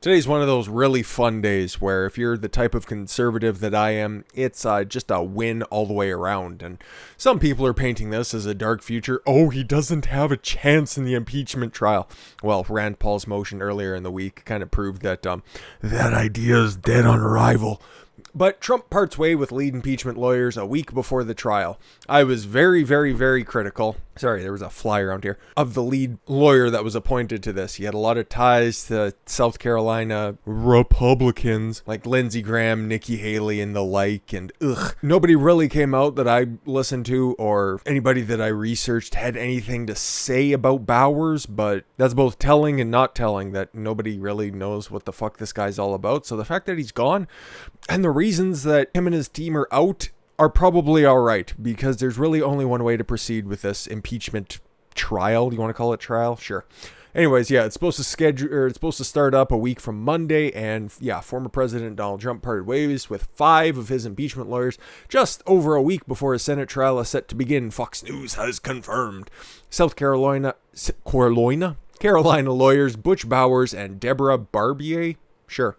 Today's one of those really fun days where if you're the type of conservative that I am, it's just a win all the way around. And some people are painting this as a dark future. Oh, he doesn't have a chance in the impeachment trial. Well, Rand Paul's motion earlier in the week kind of proved that that idea is dead on arrival. But Trump parts way with lead impeachment lawyers a week before the trial. I was very, very, very critical. Sorry, there was a fly around here. Of the lead lawyer that was appointed to this. He had a lot of ties to South Carolina Republicans like Lindsey Graham, Nikki Haley, and the like. And nobody really came out that I listened to or anybody that I researched had anything to say about Bowers. But that's both telling and not telling that nobody really knows what the fuck this guy's all about. So the fact that he's gone and the reasons that him and his team are out are probably all right, because there's really only one way to proceed with this impeachment trial. You want to call it trial? Sure. Anyways, yeah, it's supposed to start up a week from Monday, and yeah, former President Donald Trump parted ways with 5 of his impeachment lawyers just over a week before his Senate trial is set to begin. Fox News has confirmed. South Carolina lawyers Butch Bowers and Deborah Barbier, sure,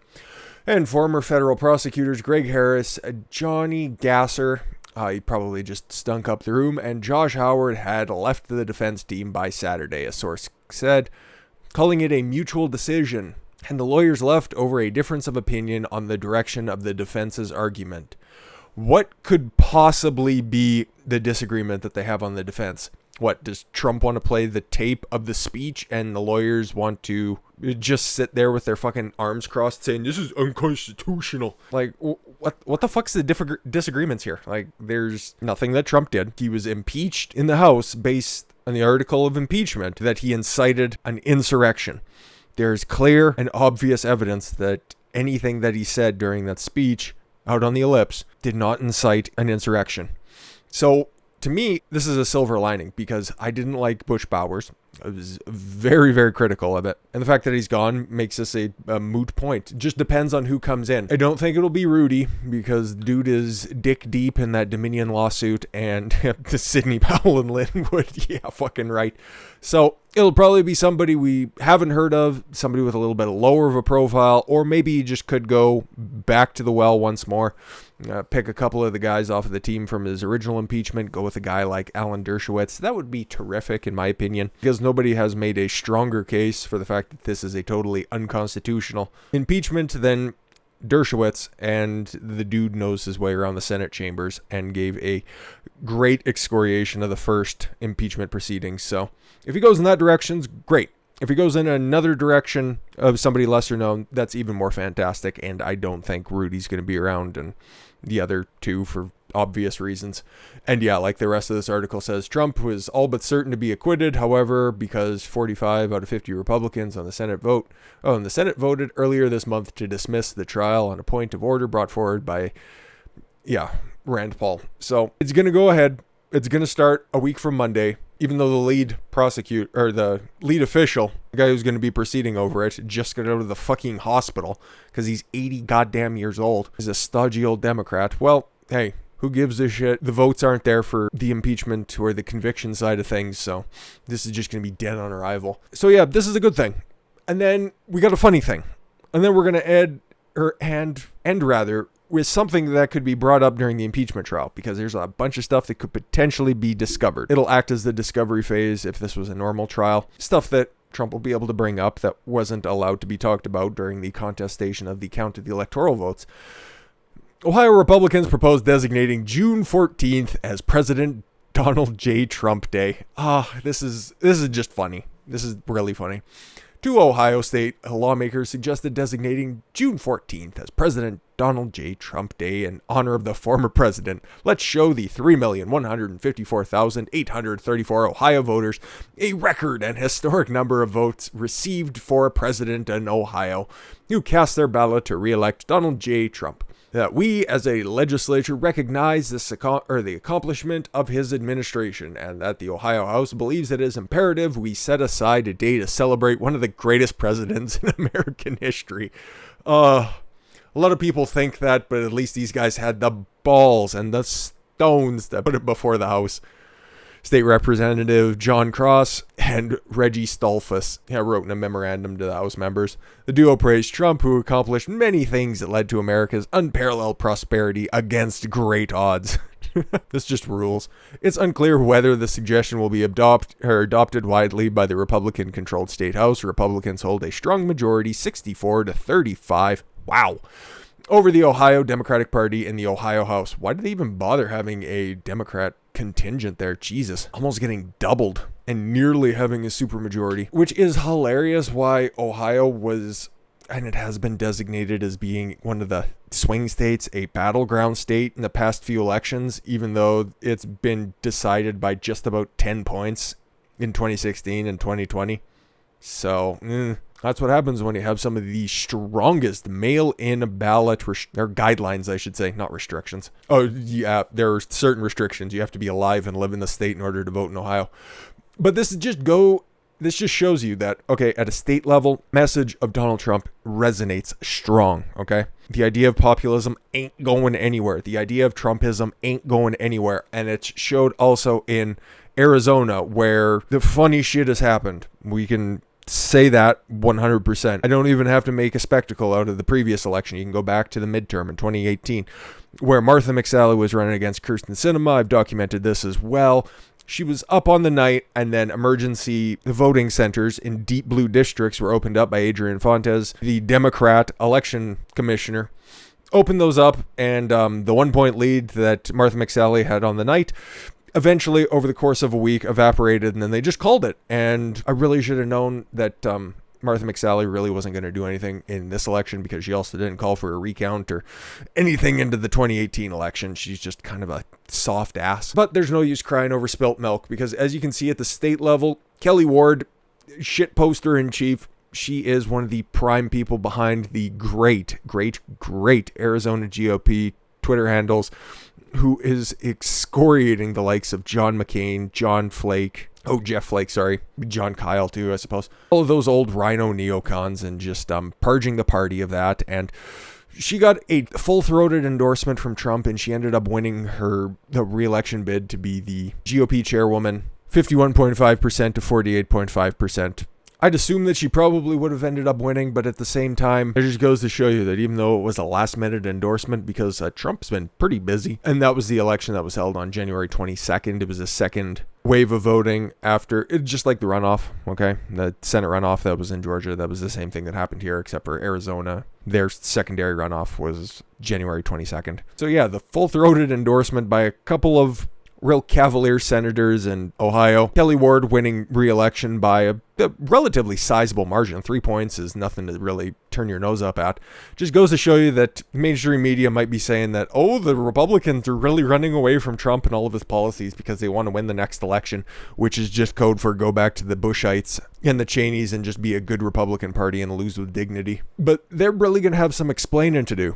and former federal prosecutors Greg Harris, Johnny Gasser, he probably just stunk up the room, and Josh Howard had left the defense team by Saturday, a source said, calling it a mutual decision, and the lawyers left over a difference of opinion on the direction of the defense's argument. What could possibly be the disagreement that they have on the defense? What, does Trump want to play the tape of the speech and the lawyers want to just sit there with their fucking arms crossed saying this is unconstitutional? Like, what the fuck's the disagreements here? Like, there's nothing that Trump did. He was impeached in the House based on the article of impeachment that he incited an insurrection. There's clear and obvious evidence that anything that he said during that speech out on the ellipse did not incite an insurrection. So to me, this is a silver lining, because I didn't like Butch Bowers. I was very, very critical of it. And the fact that he's gone makes this a moot point. It just depends on who comes in. I don't think it'll be Rudy, because the dude is dick deep in that Dominion lawsuit, and Sidney Powell and Linwood, yeah, fucking right. So it'll probably be somebody we haven't heard of, somebody with a little bit lower of a profile, or maybe he just could go back to the well once more. Pick a couple of the guys off of the team from his original impeachment, go with a guy like Alan Dershowitz. That would be terrific, in my opinion, because nobody has made a stronger case for the fact that this is a totally unconstitutional impeachment than Dershowitz, and the dude knows his way around the Senate chambers and gave a great excoriation of the first impeachment proceedings. So if he goes in that direction, great. If he goes in another direction of somebody lesser known, that's even more fantastic, and I don't think Rudy's going to be around, and the other two for obvious reasons. And yeah, like the rest of this article says, Trump was all but certain to be acquitted. However, because 45 out of 50 Republicans on the Senate voted earlier this month to dismiss the trial on a point of order brought forward by, Rand Paul. So it's going to go ahead. It's going to start a week from Monday, even though the lead official, the guy who's going to be proceeding over it, just got out of the fucking hospital because he's 80 goddamn years old. He's a stodgy old Democrat. Well, hey, who gives a shit? The votes aren't there for the impeachment or the conviction side of things, so this is just going to be dead on arrival. So yeah, this is a good thing. And then we got a funny thing. And then we're going to end with something that could be brought up during the impeachment trial, because there's a bunch of stuff that could potentially be discovered. It'll act as the discovery phase if this was a normal trial. Stuff that Trump will be able to bring up that wasn't allowed to be talked about during the contestation of the count of the electoral votes. Ohio Republicans propose designating June 14th as President Donald J. Trump Day. This is just funny. This is really funny. 2 Ohio State lawmakers suggested designating June 14th as President Donald J. Trump Day in honor of the former president. Let's show the 3,154,834 Ohio voters a record and historic number of votes received for a president in Ohio who cast their ballot to re-elect Donald J. Trump. That we as a legislature recognize the accomplishment of his administration, and that the Ohio House believes it is imperative we set aside a day to celebrate one of the greatest presidents in American history. A lot of people think that, but at least these guys had the balls and the stones to put it before the House. State Representative John Cross and Reggie Stolfus wrote in a memorandum to the House members. The duo praised Trump, who accomplished many things that led to America's unparalleled prosperity against great odds. This just rules. It's unclear whether the suggestion will be adopted widely by the Republican-controlled state House. Republicans hold a strong majority, 64 to 35. Wow. Over the Ohio Democratic Party in the Ohio House. Why did they even bother having a Democrat contingent there? Jesus. Almost getting doubled and nearly having a supermajority, which is hilarious why Ohio was, and it has been designated as being one of the swing states, a battleground state in the past few elections, even though it's been decided by just about 10 points in 2016 and 2020. So, that's what happens when you have some of the strongest mail-in ballot or guidelines, I should say, not restrictions. Oh, yeah, there are certain restrictions. You have to be alive and live in the state in order to vote in Ohio. But this just shows you that, okay, at a state level, message of Donald Trump resonates strong, okay? The idea of populism ain't going anywhere. The idea of Trumpism ain't going anywhere. And it's showed also in Arizona, where the funny shit has happened. We can say that 100%. I don't even have to make a spectacle out of the previous election. You can go back to the midterm in 2018, where Martha McSally was running against Kirsten Sinema. I've documented this as well. She was up on the night, and then emergency voting centers in deep blue districts were opened up by Adrian Fontes, the Democrat election commissioner. Opened those up, and the 1 point lead that Martha McSally had on the night eventually, over the course of a week, evaporated, and then they just called it. And I really should have known that Martha McSally really wasn't going to do anything in this election, because she also didn't call for a recount or anything into the 2018 election. She's just kind of a soft ass. But there's no use crying over spilt milk, because as you can see at the state level, Kelly Ward, shit poster in chief, she is one of the prime people behind the great Arizona GOP Twitter handles, who is excoriating the likes of John McCain, Jeff Flake, John Kyle too, I suppose. All of those old rhino neocons, and just purging the party of that. And she got a full-throated endorsement from Trump, and she ended up winning the re-election bid to be the GOP chairwoman, 51.5% to 48.5%. I'd assume that she probably would have ended up winning, but at the same time, it just goes to show you that even though it was a last-minute endorsement, because Trump's been pretty busy, and that was the election that was held on January 22nd. It was a second wave of voting after, just like the runoff, okay? The Senate runoff that was in Georgia, that was the same thing that happened here, except for Arizona. Their secondary runoff was January 22nd. So yeah, the full-throated endorsement by a couple of real cavalier senators in Ohio. Kelly Ward winning re-election by a relatively sizable margin. 3 points is nothing to really turn your nose up at. Just goes to show you that mainstream media might be saying that, oh, the Republicans are really running away from Trump and all of his policies because they want to win the next election, which is just code for go back to the Bushites and the Cheneys and just be a good Republican Party and lose with dignity. But they're really going to have some explaining to do.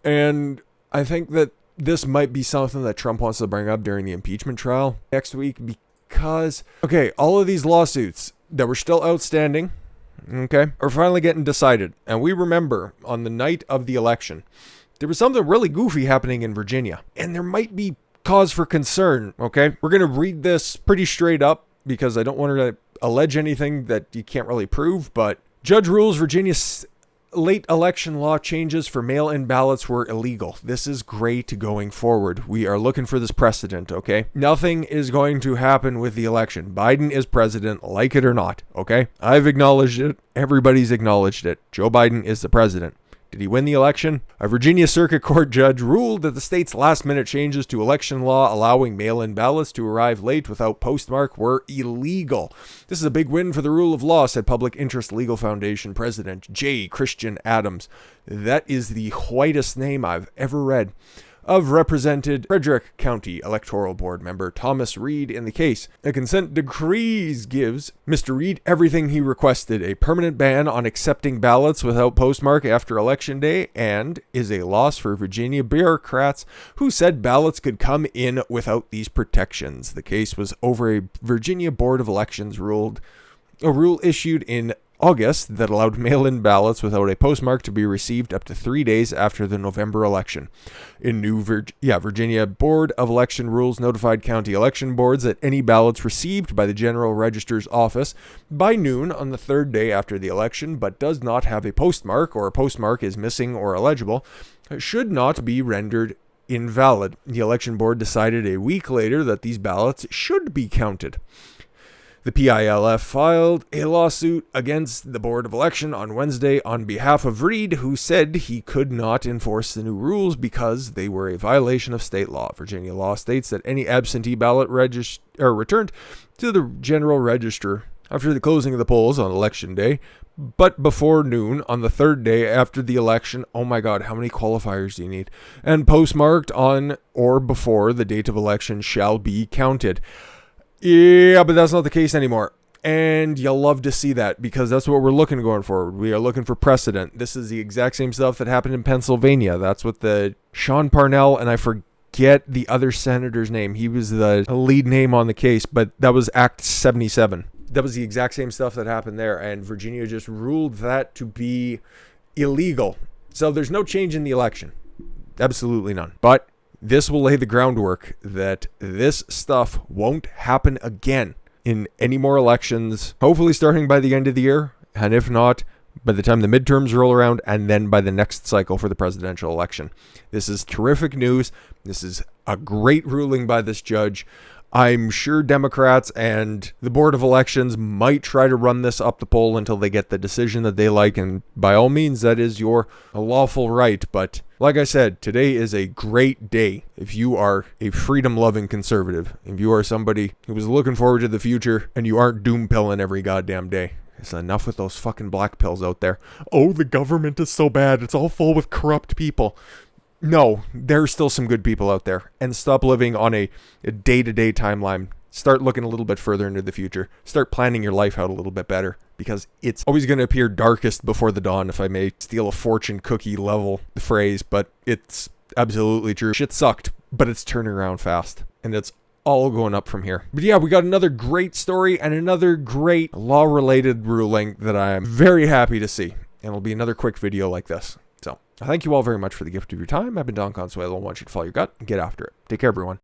And I think that this might be something that Trump wants to bring up during the impeachment trial next week, because, okay, all of these lawsuits that were still outstanding, okay, are finally getting decided. And we remember on the night of the election, there was something really goofy happening in Virginia, and there might be cause for concern, okay? We're going to read this pretty straight up because I don't want to allege anything that you can't really prove, but judge rules Virginia's late election law changes for mail-in ballots were illegal. This is great going forward. We are looking for this precedent, okay? Nothing is going to happen with the election. Biden is president, like it or not, okay? I've acknowledged it. Everybody's acknowledged it. Joe Biden is the president. Did he win the election? A Virginia Circuit Court judge ruled that the state's last-minute changes to election law allowing mail-in ballots to arrive late without postmark were illegal. This is a big win for the rule of law, said Public Interest Legal Foundation President J. Christian Adams. That is the whitest name I've ever read. Of represented Frederick County Electoral Board member Thomas Reed in the case. A consent decree gives Mr. Reed everything he requested, a permanent ban on accepting ballots without postmark after Election Day, and is a loss for Virginia bureaucrats who said ballots could come in without these protections. The case was over a Virginia Board of Elections rule issued in August that allowed mail-in ballots without a postmark to be received up to 3 days after the November election. In Virginia Board of Election rules notified county election boards that any ballots received by the General Register's office by noon on the third day after the election but does not have a postmark, or a postmark is missing or illegible, should not be rendered invalid. The election board decided a week later that these ballots should be counted. The PILF filed a lawsuit against the Board of Election on Wednesday on behalf of Reed, who said he could not enforce the new rules because they were a violation of state law. Virginia law states that any absentee ballot returned to the General Register after the closing of the polls on Election Day, but before noon on the third day after the election, oh my god, how many qualifiers do you need? And postmarked on or before the date of election shall be counted. Yeah, but that's not the case anymore. And you'll love to see that, because that's what we're looking going forward. We are looking for precedent. This is the exact same stuff that happened in Pennsylvania. That's what the Sean Parnell, and I forget the other senator's name. He was the lead name on the case, but that was Act 77. That was the exact same stuff that happened there, and Virginia just ruled that to be illegal. So there's no change in the election. Absolutely none. But this will lay the groundwork that this stuff won't happen again in any more elections, hopefully starting by the end of the year, and if not, by the time the midterms roll around, and then by the next cycle for the presidential election. This is terrific news. This is a great ruling by this judge. I'm sure Democrats and the Board of Elections might try to run this up the pole until they get the decision that they like, and by all means, that is your lawful right. But like I said, today is a great day if you are a freedom-loving conservative, if you are somebody who is looking forward to the future and you aren't doom-pilling every goddamn day. It's enough with those fucking black pills out there. Oh, the government is so bad. It's all full with corrupt people. No, there's still some good people out there. And stop living on a day-to-day timeline. Start looking a little bit further into the future. Start planning your life out a little bit better, because it's always going to appear darkest before the dawn, if I may steal a fortune cookie level phrase, but it's absolutely true. Shit sucked, but it's turning around fast, and it's all going up from here. But yeah, we got another great story and another great law-related ruling that I am very happy to see. And it'll be another quick video like this. So, thank you all very much for the gift of your time. I've been Don Consuelo. I want you to follow your gut and get after it. Take care, everyone.